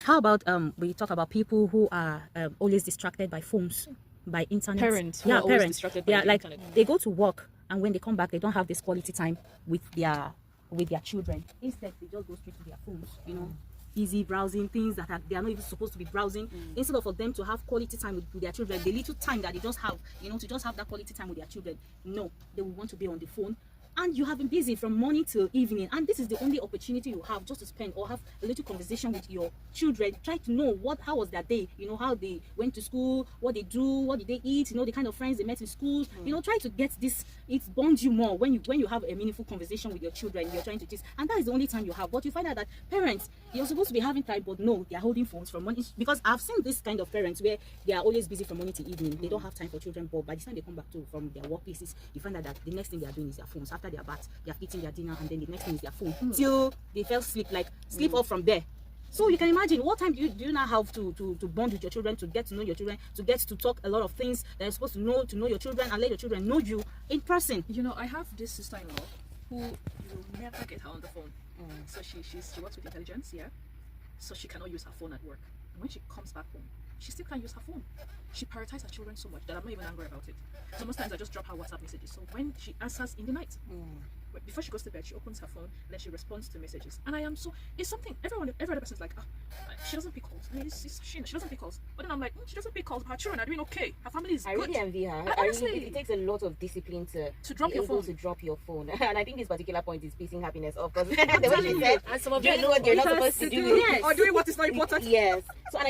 How about we talk about people who are always distracted by phones, by internet. Parents who are always distracted by Yeah, the like internet. they go to work and when they come back, they don't have this quality time with their children. Instead, they just go straight to their phones. You know, busy browsing things that they are not even supposed to be browsing. Instead of for them to have quality time with their children, the little time that they just have, you know, to just have that quality time with their children, no, they will want to be on the phone. And you have been busy from morning till evening, and this is the only opportunity you have just to spend or have a little conversation with your children. Try to know how was their day, you know, how they went to school, what they do, what did they eat, you know, the kind of friends they met in school. You know, try to get this. It bonds you more when you have a meaningful conversation with your children. You're trying to teach, and that is the only time you have. But you find out that parents, you're supposed to be having time, but no, they're holding phones from morning. Because I've seen this kind of parents where they are always busy from morning to evening. They don't have time for children, but by the time they come back from their workplaces, you find out that the next thing they are doing is their phones. After their bath, they are eating their dinner, and then the next thing is their phone till they fell asleep, sleep off from there. So you can imagine what time do you now have to bond with your children, to get to know your children, to get to talk a lot of things that you're supposed to know your children, and let your children know you in person. You know, I have this sister-in-law who will never get her on the phone. So she works with intelligence, yeah. So she cannot use her phone at work. And when she comes back home, she still can't use her phone. She prioritizes her children so much that I'm not even angry about it. So most times I just drop her WhatsApp messages. So when she answers in the night, before she goes to bed, she opens her phone, then she responds to messages. And it's something, every other person's like, she doesn't pick calls. I mean, she doesn't pick calls. But then I'm like, she doesn't pick calls, but her children are doing okay. Her family is I good. really envy her. Honestly, it takes a lot of discipline to drop be your able phone. to drop your phone. And I think this particular point is pissing happiness off. Because the way she said, and some of doing them what you're not supposed to do. Yes. or doing what is not important. Yes. So and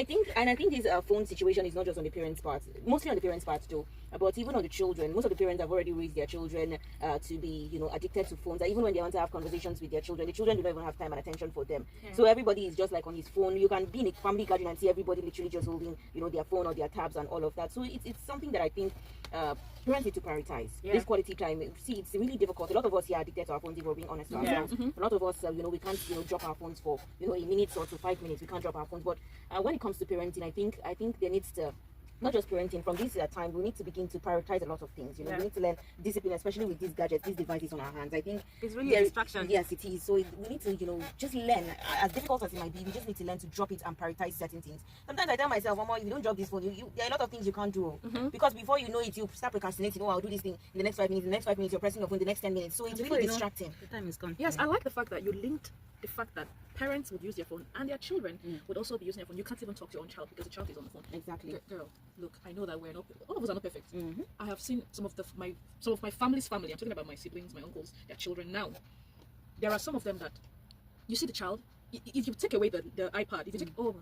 I think this phone situation is not just on the parents' part, mostly on the parents' part too, but even on the children. Most of the parents have already raised their children to be, you know, addicted to phones. And even when they want to have conversations with their children, the children do not even have time and attention for them. So everybody is just like on his phone. You can be in a family gathering and see everybody literally just holding, you know, their phone or their tabs and all of that. So it's something that I think parents need to prioritize. This quality time. See, it's really difficult. A lot of us here are addicted to our phones, if we're being honest with ourselves. A lot of us, you know, we can't, you know, drop our phones for, you know, a minute or to 5 minutes. We can't drop our phones. But when it comes to parenting, I think there needs to, not just parenting, from this time we need to begin to prioritize a lot of things. You know, we need to learn discipline, especially with these gadgets, these devices on our hands. I think It's really a distraction. Yes, it is. So we need to, you know, just learn. As difficult as it might be, we just need to learn to drop it and prioritize certain things. Sometimes I tell myself, Mama, if you don't drop this phone, there are a lot of things you can't do. Because before you know it, you start procrastinating. Oh, I'll do this thing in the next 5 minutes. In the next 5 minutes, you're pressing your phone. The next 10 minutes. So it's really distracting. The time is gone. Yes, I like the fact that you linked the fact that parents would use their phone and their children would also be using their phone. You can't even talk to your own child because the child is on the phone. Exactly. Girl, look, I know that all of us are not perfect. I have seen some of my family's family. I'm talking about my siblings, my uncles, their children now. There are some of them that you see the child. If you take away the iPad, if you take, oh,